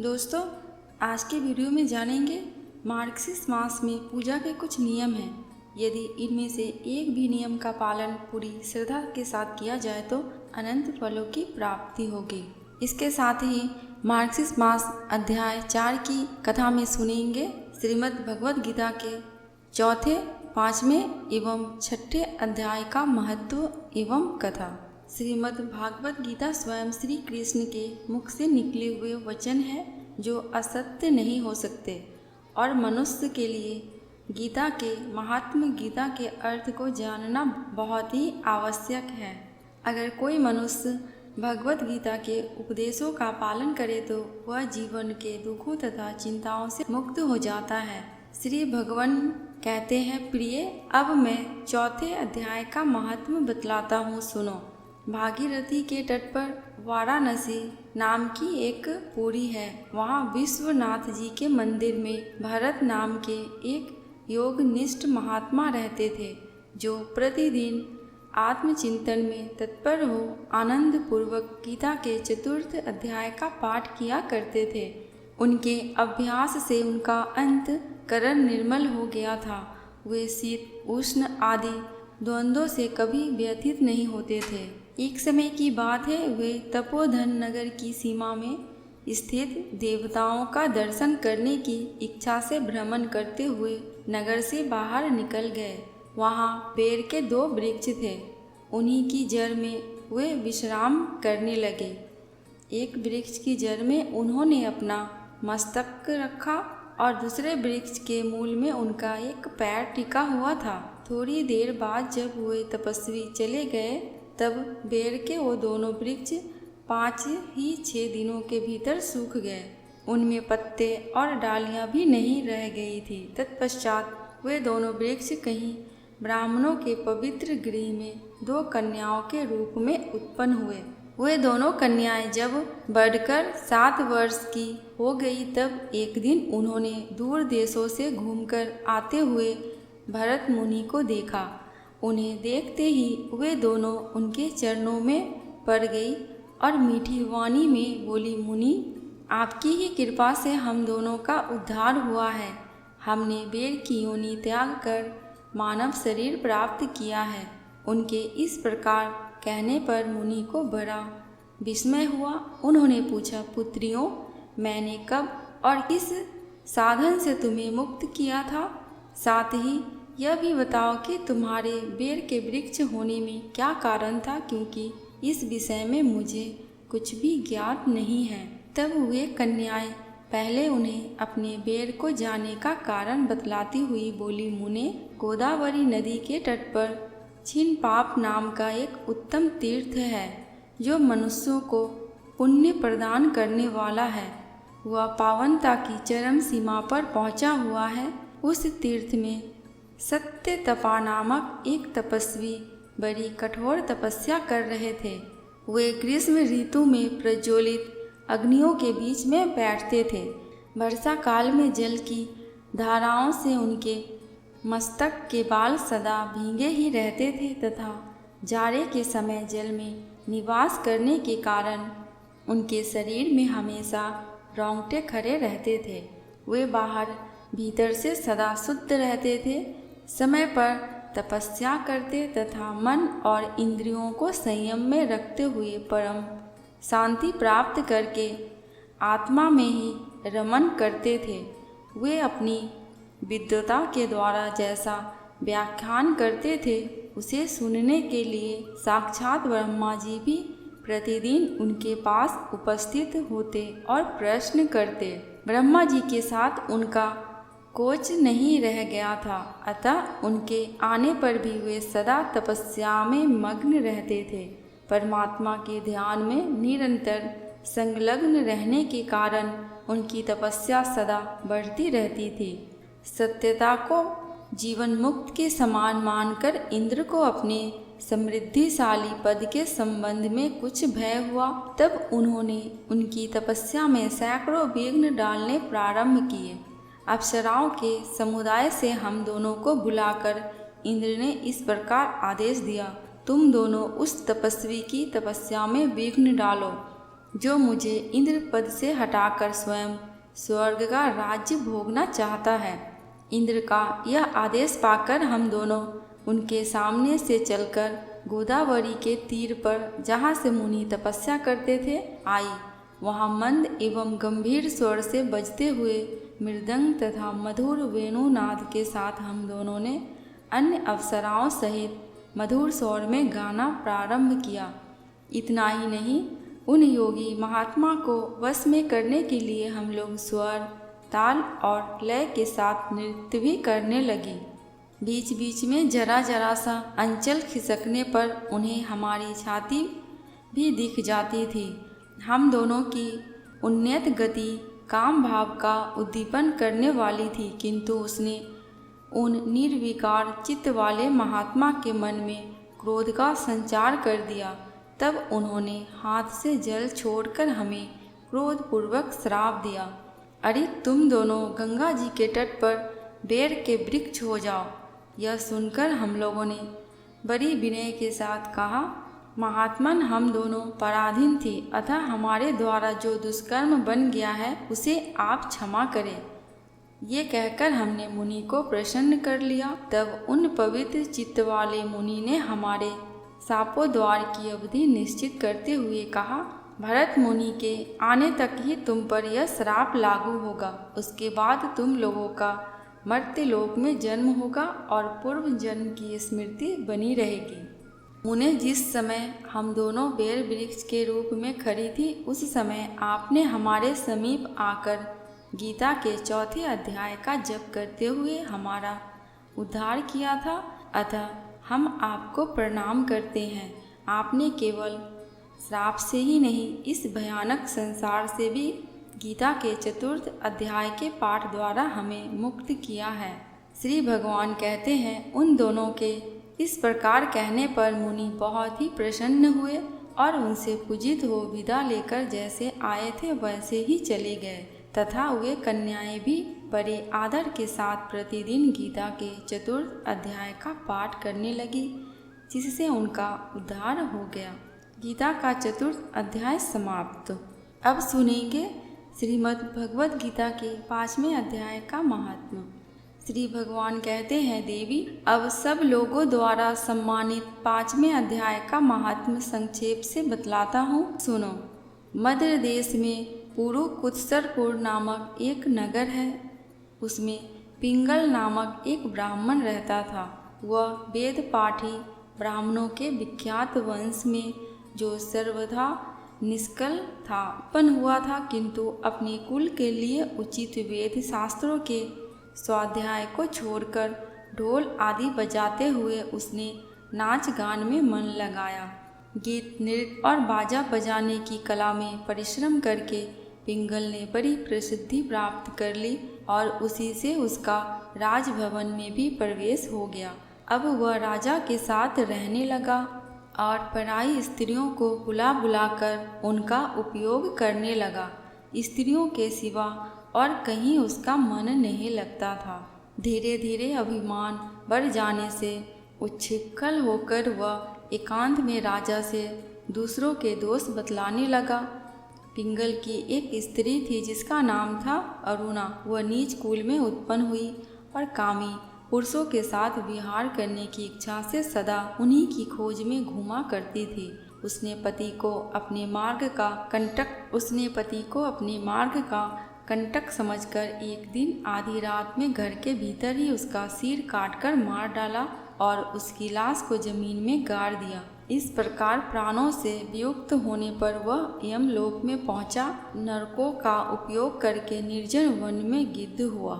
दोस्तों, आज के वीडियो में जानेंगे मार्गशीर्ष मास में पूजा के कुछ नियम हैं। यदि इनमें से एक भी नियम का पालन पूरी श्रद्धा के साथ किया जाए तो अनंत फलों की प्राप्ति होगी। इसके साथ ही मार्गशीर्ष मास अध्याय 4 की कथा में सुनेंगे श्रीमद् भगवद गीता के चौथे, 5वें एवं 6ठे अध्याय का महत्व एवं कथा। श्रीमद् भागवत गीता स्वयं श्री कृष्ण के मुख से निकले हुए वचन है जो असत्य नहीं हो सकते और मनुष्य के लिए गीता के महात्म्य, गीता के अर्थ को जानना बहुत ही आवश्यक है। अगर कोई मनुष्य भगवत गीता के उपदेशों का पालन करे तो वह जीवन के दुखों तथा चिंताओं से मुक्त हो जाता है। श्री भगवान कहते हैं, प्रिय, अब मैं चौथे अध्याय का महात्म्य बतलाता हूँ, सुनो। भागीरथी के तट पर वाराणसी नाम की एक पुरी है। वहाँ विश्वनाथ जी के मंदिर में भरत नाम के एक योगनिष्ठ महात्मा रहते थे, जो प्रतिदिन आत्मचिंतन में तत्पर हो आनंद पूर्वक गीता के चतुर्थ अध्याय का पाठ किया करते थे। उनके अभ्यास से उनका अंतःकरण निर्मल हो गया था। वे शीत उष्ण आदि द्वंद्वों से कभी व्यथित नहीं होते थे। एक समय की बात है, वे तपोधन नगर की सीमा में स्थित देवताओं का दर्शन करने की इच्छा से भ्रमण करते हुए नगर से बाहर निकल गए। वहाँ पेड़ के 2 वृक्ष थे। उन्हीं की जड़ में वे विश्राम करने लगे। एक वृक्ष की जड़ में उन्होंने अपना मस्तक रखा और दूसरे वृक्ष के मूल में उनका एक पैर टिका हुआ था। थोड़ी देर बाद जब वे तपस्वी चले गए तब बेर के वो दोनों वृक्ष 5 ही 6 दिनों के भीतर सूख गए। उनमें पत्ते और डालियां भी नहीं रह गई थी। तत्पश्चात वे दोनों वृक्ष कहीं ब्राह्मणों के पवित्र गृह में 2 कन्याओं के रूप में उत्पन्न हुए। वे दोनों कन्याएं जब बढ़कर 7 वर्ष की हो गई तब एक दिन उन्होंने दूर देशों से घूमकर आते हुए भरत मुनि को देखा। उन्हें देखते ही वे दोनों उनके चरणों में पड़ गई और मीठी वाणी में बोली, मुनि, आपकी ही कृपा से हम दोनों का उद्धार हुआ है। हमने बेर की योनि त्याग कर मानव शरीर प्राप्त किया है। उनके इस प्रकार कहने पर मुनि को बड़ा विस्मय हुआ। उन्होंने पूछा, पुत्रियों, मैंने कब और किस साधन से तुम्हें मुक्त किया था? साथ ही यह भी बताओ कि तुम्हारे बेर के वृक्ष होने में क्या कारण था, क्योंकि इस विषय में मुझे कुछ भी ज्ञात नहीं है। तब वे कन्याएं पहले उन्हें अपने बेर को जाने का कारण बतलाती हुई बोली, मुने, गोदावरी नदी के तट पर छिन्नपाप नाम का एक उत्तम तीर्थ है जो मनुष्यों को पुण्य प्रदान करने वाला है। वह पावनता की चरम सीमा पर पहुंचा हुआ है। उस तीर्थ में सत्य तपा नामक एक तपस्वी बड़ी कठोर तपस्या कर रहे थे। वे ग्रीष्म ऋतु में प्रज्वलित अग्नियों के बीच में बैठते थे। वर्षा काल में जल की धाराओं से उनके मस्तक के बाल सदा भीगे ही रहते थे तथा जाड़े के समय जल में निवास करने के कारण उनके शरीर में हमेशा रोंगटे खड़े रहते थे। वे बाहर भीतर से सदा शुद्ध रहते थे, समय पर तपस्या करते तथा मन और इंद्रियों को संयम में रखते हुए परम शांति प्राप्त करके आत्मा में ही रमन करते थे। वे अपनी विद्वता के द्वारा जैसा व्याख्यान करते थे उसे सुनने के लिए साक्षात ब्रह्मा जी भी प्रतिदिन उनके पास उपस्थित होते और प्रश्न करते। ब्रह्मा जी के साथ उनका कोच नहीं रह गया था, अतः उनके आने पर भी वे सदा तपस्या में मग्न रहते थे। परमात्मा के ध्यान में निरंतर संलग्न रहने के कारण उनकी तपस्या सदा बढ़ती रहती थी। सत्यता को जीवन मुक्त के समान मानकर इंद्र को अपने समृद्धिशाली पद के संबंध में कुछ भय हुआ। तब उन्होंने उनकी तपस्या में सैकड़ों विघ्न डालने प्रारंभ किए। अप्सराओं के समुदाय से हम दोनों को बुलाकर इंद्र ने इस प्रकार आदेश दिया, तुम दोनों उस तपस्वी की तपस्या में विघ्न डालो। जो मुझे इंद्र पद से हटाकर स्वयं स्वर्ग का राज्य भोगना चाहता है। इंद्र का यह आदेश पाकर हम दोनों उनके सामने से चलकर गोदावरी के तीर पर, जहाँ से मुनि तपस्या करते थे, आई। वहाँ मंद एवं गंभीर स्वर से बजते हुए मृदंग तथा मधुर वेणुनाद के साथ हम दोनों ने अन्य अप्सराओं सहित मधुर स्वर में गाना प्रारंभ किया। इतना ही नहीं, उन योगी महात्मा को वश में करने के लिए हम लोग स्वर, ताल और लय के साथ नृत्य भी करने लगे। बीच बीच में जरा जरा सा अंचल खिसकने पर उन्हें हमारी छाती भी दिख जाती थी। हम दोनों की उन्नत गति काम भाव का उद्दीपन करने वाली थी, किंतु उसने उन निर्विकार चित्त वाले महात्मा के मन में क्रोध का संचार कर दिया। तब उन्होंने हाथ से जल छोड़कर हमें क्रोधपूर्वक श्राप दिया, अरे तुम दोनों गंगा जी के तट पर बेर के वृक्ष हो जाओ। यह सुनकर हम लोगों ने बड़ी विनय के साथ कहा, महात्मन हम दोनों पराधीन थे, अतः हमारे द्वारा जो दुष्कर्म बन गया है उसे आप क्षमा करें। ये कहकर हमने मुनि को प्रसन्न कर लिया। तब उन पवित्र चित्त वाले मुनि ने हमारे शापोद्वार की अवधि निश्चित करते हुए कहा, भरत मुनि के आने तक ही तुम पर यह श्राप लागू होगा। उसके बाद तुम लोगों का मर्त्य लोक में जन्म होगा और पूर्व जन्म की स्मृति बनी रहेगी। मुने, जिस समय हम दोनों बेर वृक्ष के रूप में खड़ी थी, उस समय आपने हमारे समीप आकर गीता के चौथे अध्याय का जप करते हुए हमारा उद्धार किया था, अतः हम आपको प्रणाम करते हैं। आपने केवल श्राप से ही नहीं, इस भयानक संसार से भी गीता के चतुर्थ अध्याय के पाठ द्वारा हमें मुक्त किया है। श्री भगवान कहते हैं, उन दोनों के इस प्रकार कहने पर मुनि बहुत ही प्रसन्न हुए और उनसे पूजित हो विदा लेकर जैसे आए थे वैसे ही चले गए, तथा वे कन्याएं भी बड़े आदर के साथ प्रतिदिन गीता के चतुर्थ अध्याय का पाठ करने लगी, जिससे उनका उद्धार हो गया। गीता का चतुर्थ अध्याय समाप्त। अब सुनेंगे श्रीमद् भगवद गीता के 5वें अध्याय का महात्म्य। श्री भगवान कहते हैं, देवी अब सब लोगों द्वारा सम्मानित 5वें अध्याय का महात्म्य संक्षेप से बतलाता हूँ, सुनो। मध्य देश में पुरु कुत्सरपुर नामक एक नगर है। उसमें पिंगल नामक एक ब्राह्मण रहता था। वह वेद पाठी ब्राह्मणों के विख्यात वंश में, जो सर्वथा निष्कल था, उत्पन्न हुआ था, किंतु अपने कुल के लिए उचित वेद शास्त्रों के स्वाध्याय को छोड़कर ढोल आदि बजाते हुए उसने नाच गान में मन लगाया। गीत, नृत्य और बाजा बजाने की कला में परिश्रम करके पिंगल ने बड़ी प्रसिद्धि प्राप्त कर ली और उसी से उसका राजभवन में भी प्रवेश हो गया। अब वह राजा के साथ रहने लगा और पराई स्त्रियों को बुला बुलाकर उनका उपयोग करने लगा। स्त्रियों के सिवा और कहीं उसका मन नहीं लगता था। धीरे धीरे अभिमान बढ़ जाने से उच्छृंखल होकर वह एकांत में राजा से दूसरों के दोष बतलाने लगा। पिंगल की एक स्त्री थी जिसका नाम था अरुणा। वह नीच कुल में उत्पन्न हुई और कामी पुरुषों के साथ विहार करने की इच्छा से सदा उन्हीं की खोज में घूमा करती थी। उसने पति को अपने मार्ग का कंटक समझकर एक दिन आधी रात में घर के भीतर ही उसका सिर काटकर मार डाला और उसकी लाश को जमीन में गाड़ दिया। इस प्रकार प्राणों से वियुक्त होने पर वह यमलोक में पहुंचा। नरकों का उपयोग करके निर्जन वन में गिद्ध हुआ।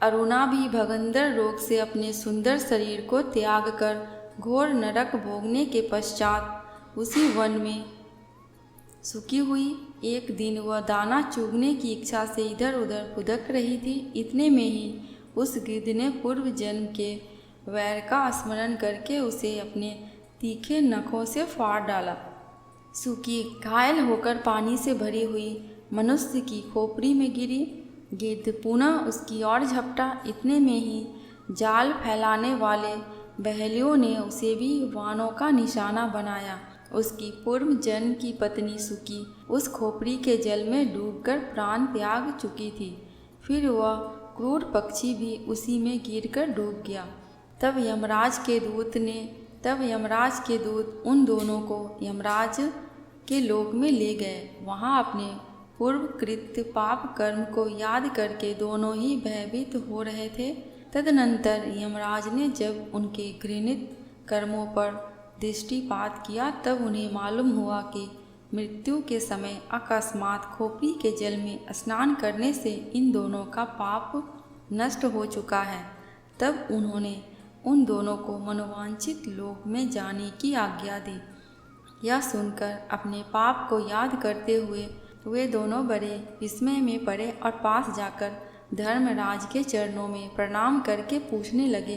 अरुणा भी भगंदर रोग से अपने सुंदर शरीर को त्याग कर घोर नरक भोगने के पश्चात उसी वन में सुखी हुई। एक दिन वह दाना चुगने की इच्छा से इधर उधर फुदक रही थी। इतने में ही उस गिद्ध ने पूर्व जन्म के वैर का स्मरण करके उसे अपने तीखे नखों से फाड़ डाला। सूखी घायल होकर पानी से भरी हुई मनुष्य की खोपड़ी में गिरी। गिद्ध पुनः उसकी ओर झपटा। इतने में ही जाल फैलाने वाले बहेलियों ने उसे भी वानों का निशाना बनाया उसकी पूर्व जन्म की पत्नी सुकी उस खोपड़ी के जल में डूबकर प्राण त्याग चुकी थी। फिर वह क्रूर पक्षी भी उसी में गिरकर डूब गया। तब यमराज के दूत उन दोनों को यमराज के लोक में ले गए। वहाँ अपने पूर्वकृत पाप कर्म को याद करके दोनों ही भयभीत हो रहे थे। तदनंतर यमराज ने जब उनके घृणित कर्मों पर दृष्टिपात किया तब उन्हें मालूम हुआ कि मृत्यु के समय अकस्मात खोपड़ी के जल में स्नान करने से इन दोनों का पाप नष्ट हो चुका है। तब उन्होंने उन दोनों को मनोवांछित लोक में जाने की आज्ञा दी। यह सुनकर अपने पाप को याद करते हुए वे दोनों बड़े विस्मय में पड़े और पास जाकर धर्मराज के चरणों में प्रणाम करके पूछने लगे,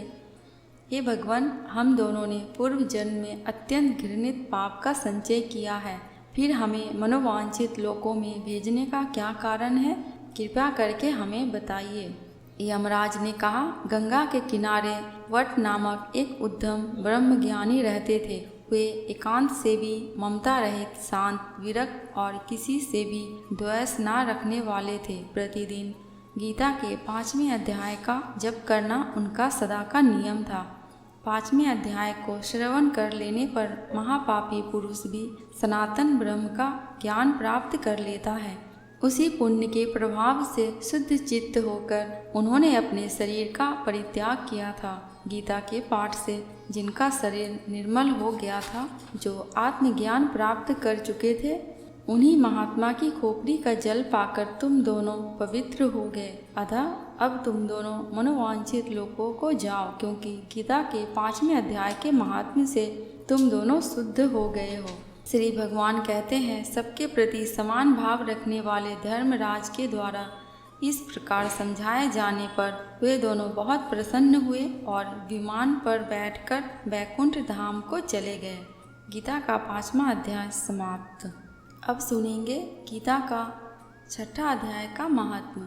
हे भगवान, हम दोनों ने पूर्व जन्म में अत्यंत घृणित पाप का संचय किया है, फिर हमें मनोवांछित लोकों में भेजने का क्या कारण है? कृपया करके हमें बताइए। यमराज ने कहा, गंगा के किनारे वट नामक एक उद्धम ब्रह्मज्ञानी रहते थे। वे एकांत से भी ममता रहित, शांत, विरक्त और किसी से भी द्वेष न रखने वाले थे। प्रतिदिन गीता के 5वें अध्याय का जप करना उनका सदा का नियम था। 5वें अध्याय को श्रवण कर लेने पर महापापी पुरुष भी सनातन ब्रह्म का ज्ञान प्राप्त कर लेता है। उसी पुण्य के प्रभाव से शुद्ध चित्त होकर उन्होंने अपने शरीर का परित्याग किया था। गीता के पाठ से जिनका शरीर निर्मल हो गया था, जो आत्मज्ञान प्राप्त कर चुके थे, उन्हीं महात्मा की खोपड़ी का जल पाकर तुम दोनों पवित्र हो गए। अतः अब तुम दोनों मनोवांछित लोकों को जाओ, क्योंकि गीता के 5वें अध्याय के महात्म्य से तुम दोनों शुद्ध हो गए हो। श्री भगवान कहते हैं, सबके प्रति समान भाव रखने वाले धर्मराज के द्वारा इस प्रकार समझाए जाने पर वे दोनों बहुत प्रसन्न हुए और विमान पर बैठकर बैकुंठ धाम को चले गए। गीता का 5वां अध्याय समाप्त। अब सुनेंगे गीता का 6ठा अध्याय का महात्म्य।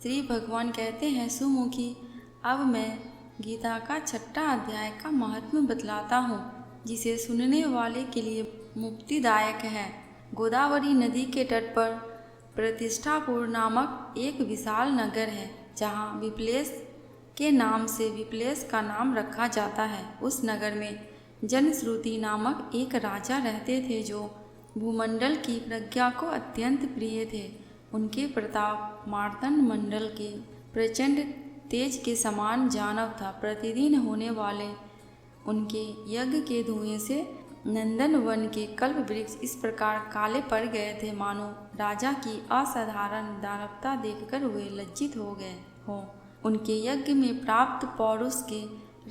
श्री भगवान कहते हैं, सुमुखी, अब मैं गीता का 6ठा अध्याय का महात्म्य बतलाता हूँ, जिसे सुनने वाले के लिए मुक्तिदायक है। गोदावरी नदी के तट पर प्रतिष्ठापुर नामक एक विशाल नगर है, जहाँ विप्लेश के नाम से विप्लेश का नाम रखा जाता है। उस नगर में जनश्रुति नामक एक राजा रहते थे, जो भूमंडल की प्रज्ञा को अत्यंत प्रिय थे। उनके प्रताप मार्तंड मंडल के प्रचंड तेज के समान जानव था। प्रतिदिन होने वाले उनके यज्ञ के धुएं से नंदन वन के कल्प वृक्ष इस प्रकार काले पड़ गए थे, मानो राजा की असाधारण दानवता देखकर वे लज्जित हो गए हों। उनके यज्ञ में प्राप्त पौरुष के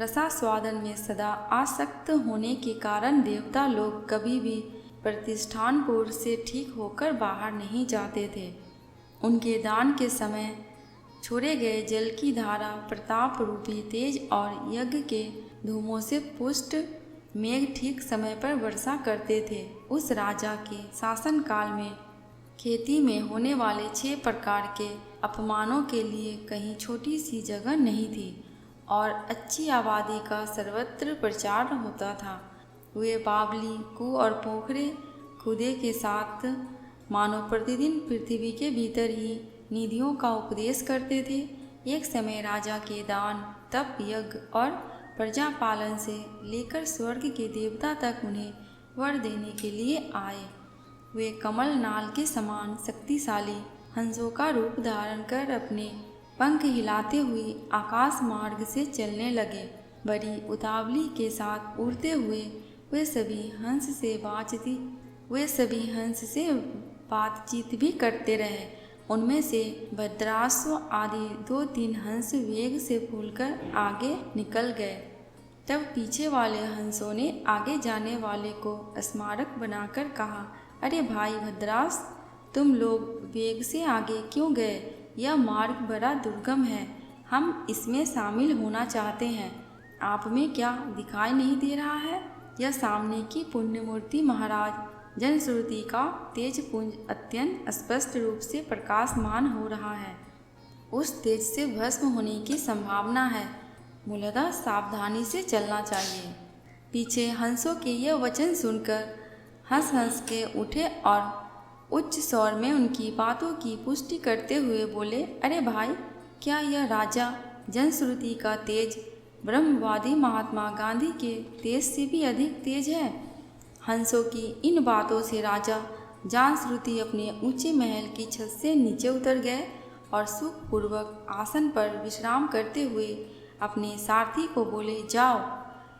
रसास्वादन में सदा आसक्त होने के कारण देवता लोग कभी भी प्रतिष्ठानपुर से ठीक होकर बाहर नहीं जाते थे। उनके दान के समय छोड़े गए जल की धारा प्रताप रूपी तेज और यज्ञ के धूमों से पुष्ट मेघ ठीक समय पर वर्षा करते थे। उस राजा के शासनकाल में खेती में होने वाले 6 प्रकार के अपमानों के लिए कहीं छोटी सी जगह नहीं थी और अच्छी आबादी का सर्वत्र प्रचार होता था। वे बावली, कुएं और पोखरे खुदे के साथ मानो प्रतिदिन पृथ्वी के भीतर ही निधियों का उपदेश करते थे। एक समय राजा के दान, तप, यज्ञ और प्रजा पालन से लेकर स्वर्ग के देवता तक उन्हें वर देने के लिए आए। वे कमल नाल के समान शक्तिशाली हंसों का रूप धारण कर अपने पंख हिलाते हुए आकाश मार्ग से चलने लगे। बड़ी उतावली के साथ उड़ते हुए वे सभी हंस से बातचीत भी करते रहे। उनमें से भद्राश्व आदि 2-3 हंस वेग से फूलकर आगे निकल गए। तब पीछे वाले हंसों ने आगे जाने वाले को स्मारक बनाकर कहा, अरे भाई भद्रास, तुम लोग वेग से आगे क्यों गए? यह मार्ग बड़ा दुर्गम है, हम इसमें शामिल होना चाहते हैं। आप में क्या दिखाई नहीं दे रहा है? यह सामने की पुण्यमूर्ति महाराज जनश्रुति का तेज पुंज अत्यंत स्पष्ट रूप से प्रकाशमान हो रहा है। उस तेज से भस्म होने की संभावना है, मूलतः सावधानी से चलना चाहिए। पीछे हंसों के यह वचन सुनकर हंस हंस के उठे और उच्च स्वर में उनकी बातों की पुष्टि करते हुए बोले, अरे भाई, क्या यह राजा जनश्रुति का तेज ब्रह्मवादी महात्मा गांधी के तेज से भी अधिक तेज है? हंसों की इन बातों से राजा जनश्रुति अपने ऊंचे महल की छत से नीचे उतर गए और सुखपूर्वक आसन पर विश्राम करते हुए अपने सारथी को बोले, जाओ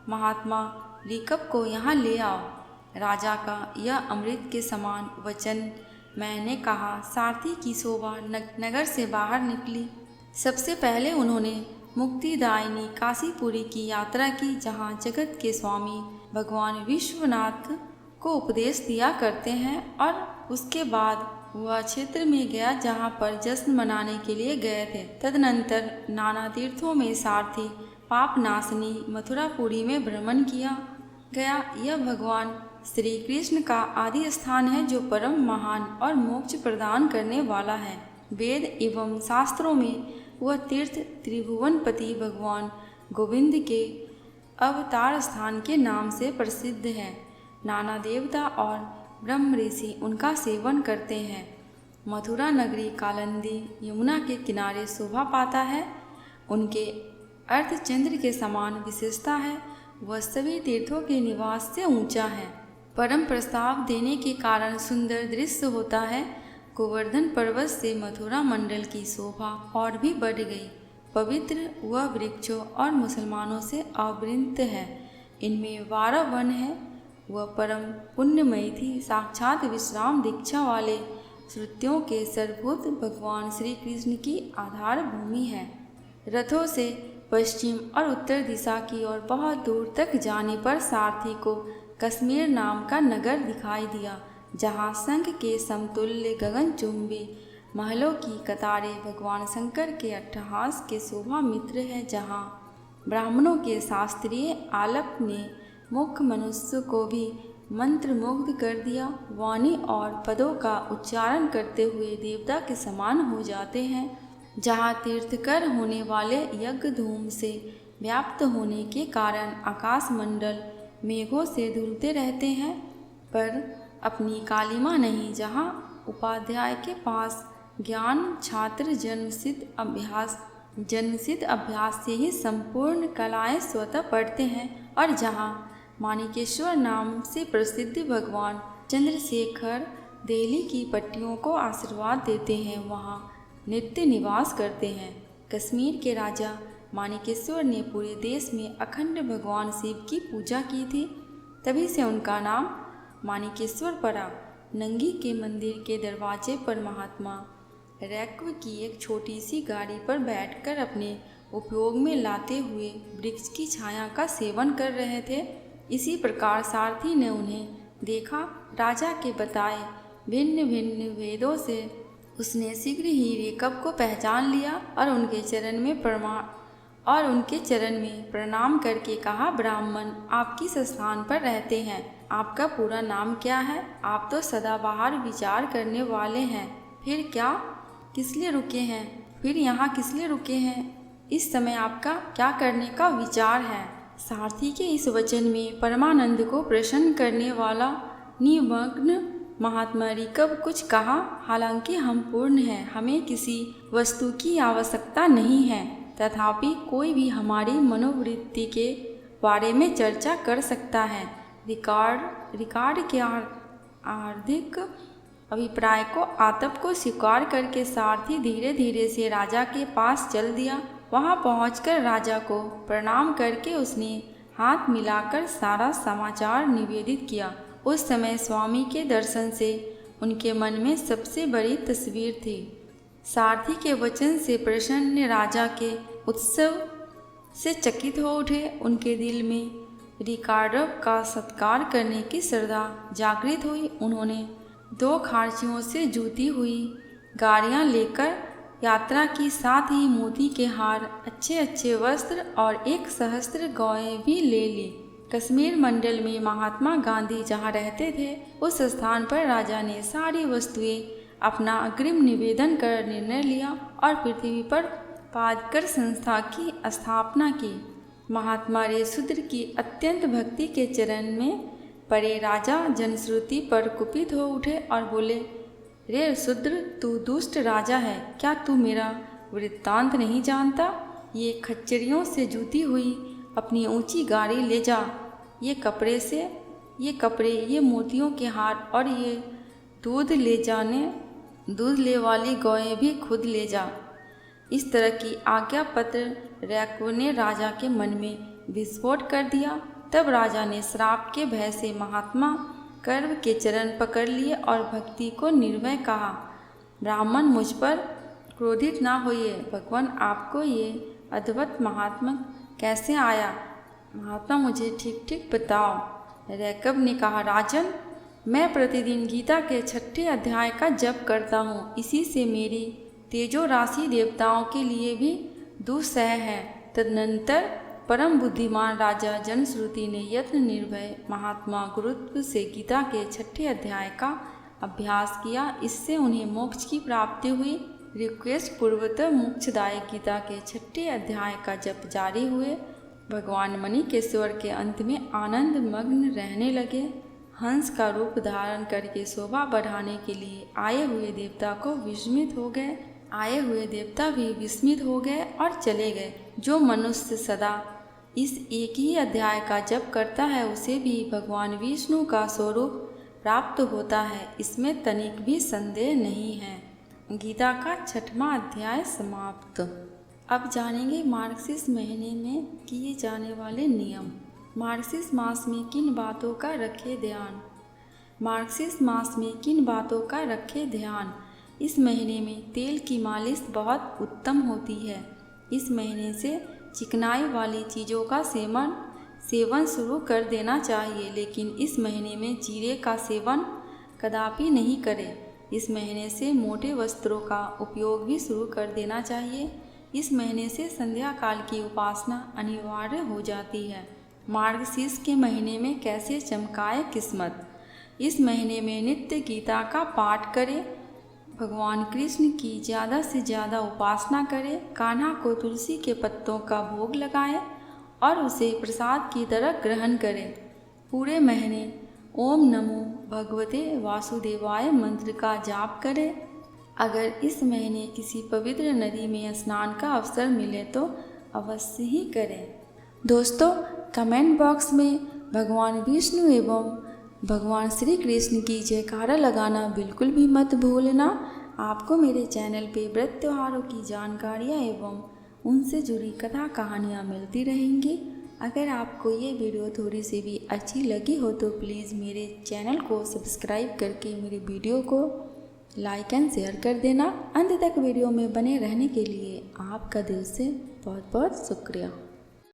महात्मा रिकब को यहाँ ले आओ। राजा का यह अमृत के समान वचन मैंने कहा, सारथी की शोभा नगर से बाहर निकली। सबसे पहले उन्होंने मुक्तिदायिनी काशीपुरी की यात्रा की, जहाँ जगत के स्वामी भगवान विश्वनाथ को उपदेश दिया करते हैं, और उसके बाद वह क्षेत्र में गया जहाँ पर जश्न मनाने के लिए गए थे। तदनंतर नाना तीर्थों में सारथी पाप नाशनी मथुरापुरी में भ्रमण किया गया। यह भगवान श्री कृष्ण का आदि स्थान है, जो परम महान और मोक्ष प्रदान करने वाला है। वेद एवं शास्त्रों में वह तीर्थ त्रिभुवनपति भगवान गोविंद के अवतार स्थान के नाम से प्रसिद्ध है। नाना देवता और ब्रह्म ऋषि उनका सेवन करते हैं। मथुरा नगरी कालिंदी यमुना के किनारे शोभा पाता है। उनके अर्धचंद्र के समान विशेषता है। वह सभी तीर्थों के निवास से ऊंचा है। परम प्रस्ताव देने के कारण सुंदर दृश्य होता है। गोवर्धन पर्वत से मथुरा मंडल की शोभा और भी बढ़ गई। पवित्र वह वृक्षों और मुसलमानों से आवृत है। इनमें 12 वन है। वह परम पुण्यमयी थी। साक्षात विश्राम दीक्षा वाले श्रुतियों के सर्वभूत भगवान श्री कृष्ण की आधार भूमि है। रथों से पश्चिम और उत्तर दिशा की ओर बहुत दूर तक जाने पर सारथी को कश्मीर नाम का नगर दिखाई दिया, जहाँ शंख के समतुल्य गगनचुंबी महलों की कतारें भगवान शंकर के अट्टहास के शोभा मित्र है, जहाँ ब्राह्मणों के शास्त्रीय आलाप ने मुख्य मनुष्य को भी मंत्रमुग्ध कर दिया। वाणी और पदों का उच्चारण करते हुए देवता के समान हो जाते हैं। जहाँ तीर्थकर होने वाले यज्ञ धूम से व्याप्त होने के कारण आकाश मंडल मेघों से धुलते रहते हैं, पर अपनी कालिमा नहीं। जहाँ उपाध्याय के पास ज्ञान छात्र जन्मसिद्ध अभ्यास से ही संपूर्ण कलाएं स्वतः पढ़ते हैं, और जहाँ माणिकेश्वर नाम से प्रसिद्ध भगवान चंद्रशेखर दिल्ली की पट्टियों को आशीर्वाद देते हैं, वहाँ नित्य निवास करते हैं। कश्मीर के राजा माणिकेश्वर ने पूरे देश में अखंड भगवान शिव की पूजा की थी, तभी से उनका नाम माणिकेश्वर पड़ा। नंगी के मंदिर के दरवाजे पर महात्मा रैक्व की एक छोटी सी गाड़ी पर बैठकर अपने उपयोग में लाते हुए वृक्ष की छाया का सेवन कर रहे थे। इसी प्रकार सारथी ने उन्हें देखा। राजा के बताए भिन्न भिन्न भेदों से उसने शीघ्र ही रेकब को पहचान लिया और उनके चरण में प्रणाम करके कहा, ब्राह्मण आप किस स्थान पर रहते हैं? आपका पूरा नाम क्या है? आप तो सदाबहार विचार करने वाले हैं। फिर क्या किस लिए रुके हैं? फिर यहाँ किस लिए रुके हैं? इस समय आपका क्या करने का विचार है? सारथी के इस वचन में परमानंद को प्रसन्न करने वाला निमग्न महात्मा रिकब कुछ कहा, हालांकि हम पूर्ण हैं, हमें किसी वस्तु की आवश्यकता नहीं है, तथापि कोई भी हमारी मनोवृत्ति के बारे में चर्चा कर सकता है। रिकार्ड के हार्दिक अभिप्राय को आतप को स्वीकार करके सारथी धीरे धीरे से राजा के पास चल दिया। वहां पहुंचकर राजा को प्रणाम करके उसने हाथ मिलाकर सारा समाचार निवेदित किया। उस समय स्वामी के दर्शन से उनके मन में सबसे बड़ी तस्वीर थी। सारथी के वचन से प्रसन्न राजा के उत्सव से चकित हो उठे। उनके दिल में रिकार्डो का सत्कार करने की श्रद्धा जागृत हुई। उन्होंने 2 खार्चियों से जूती हुई गाड़ियाँ लेकर यात्रा की, साथ ही मोती के हार, अच्छे वस्त्र और 1 सहस्त्र गौएं भी ले ली। कश्मीर मंडल में महात्मा गांधी जहाँ रहते थे, उस स्थान पर राजा ने सारी वस्तुएं अपना अग्रिम निवेदन कर निर्णय लिया और पृथ्वी पर पादकर संस्था की स्थापना की। महात्मा रे शूद्र की अत्यंत भक्ति के चरण में परे राजा जनश्रुति पर कुपित हो उठे और बोले, रे शूद्र, तू दुष्ट राजा है, क्या तू मेरा वृत्तांत नहीं जानता? ये खच्चरियों से जूती हुई अपनी ऊंची गाड़ी ले जा, ये कपड़े, ये मोतियों के हार और ये दूध ले वाली गौएं भी खुद ले जा। इस तरह की आज्ञा पत्र रैक्व ने राजा के मन में विस्फोट कर दिया। तब राजा ने श्राप के भय से महात्मा कर्व के चरण पकड़ लिए और भक्ति को निर्भय कहा, ब्राह्मण, मुझ पर क्रोधित ना होइए। भगवान, आपको ये अद्भुत महात्मा कैसे आया? महात्मा, मुझे ठीक ठीक बताओ। रैकब ने कहा, राजन, मैं प्रतिदिन गीता के 6ठे अध्याय का जप करता हूँ। इसी से मेरी तेजो राशि देवताओं के लिए भी दुस्सह है। तदनंतर परम बुद्धिमान राजा जनश्रुति ने यत्न निर्भय महात्मा गुरुत्व से गीता के 6ठे अध्याय का अभ्यास किया। इससे उन्हें मोक्ष की प्राप्ति हुई। रिक्वेस्ट पूर्वतः मोक्षदायक गीता के 6ठे अध्याय का जप जारी हुए। भगवान मणिकेश्वर के अंत में आनंद मग्न रहने लगे। हंस का रूप धारण करके शोभा बढ़ाने के लिए आए हुए देवता भी विस्मित हो गए और चले गए। जो मनुष्य सदा इस एक ही अध्याय का जप करता है, उसे भी भगवान विष्णु का स्वरूप प्राप्त होता है, इसमें तनिक भी संदेह नहीं है। गीता का 6वां अध्याय समाप्त। अब जानेंगे मार्गशीर्ष महीने में किए जाने वाले नियम। मार्गशीर्ष मास में किन बातों का रखें ध्यान? मार्गशीर्ष मास में किन बातों का रखें ध्यान? इस महीने में तेल की मालिश बहुत उत्तम होती है। इस महीने से चिकनाई वाली चीज़ों का सेवन शुरू कर देना चाहिए, लेकिन इस महीने में जीरे का सेवन कदापि नहीं करें। इस महीने से मोटे वस्त्रों का उपयोग भी शुरू कर देना चाहिए। इस महीने से संध्या काल की उपासना अनिवार्य हो जाती है। मार्गशीर्ष के महीने में कैसे चमकाए किस्मत? इस महीने में नित्य गीता का पाठ करें, भगवान कृष्ण की ज़्यादा से ज़्यादा उपासना करें, कान्हा को तुलसी के पत्तों का भोग लगाएं और उसे प्रसाद की तरह ग्रहण करें। पूरे महीने ओम नमो भगवते वासुदेवाय मंत्र का जाप करें। अगर इस महीने किसी पवित्र नदी में स्नान का अवसर मिले तो अवश्य ही करें। दोस्तों, कमेंट बॉक्स में भगवान विष्णु एवं भगवान श्री कृष्ण की जयकारा लगाना बिल्कुल भी मत भूलना। आपको मेरे चैनल पे व्रत त्योहारों की जानकारियाँ एवं उनसे जुड़ी कथा कहानियाँ मिलती रहेंगी। अगर आपको ये वीडियो थोड़ी सी भी अच्छी लगी हो तो प्लीज़ मेरे चैनल को सब्सक्राइब करके मेरे वीडियो को लाइक एंड शेयर कर देना। अंत तक वीडियो में बने रहने के लिए आपका दिल से बहुत बहुत शुक्रिया।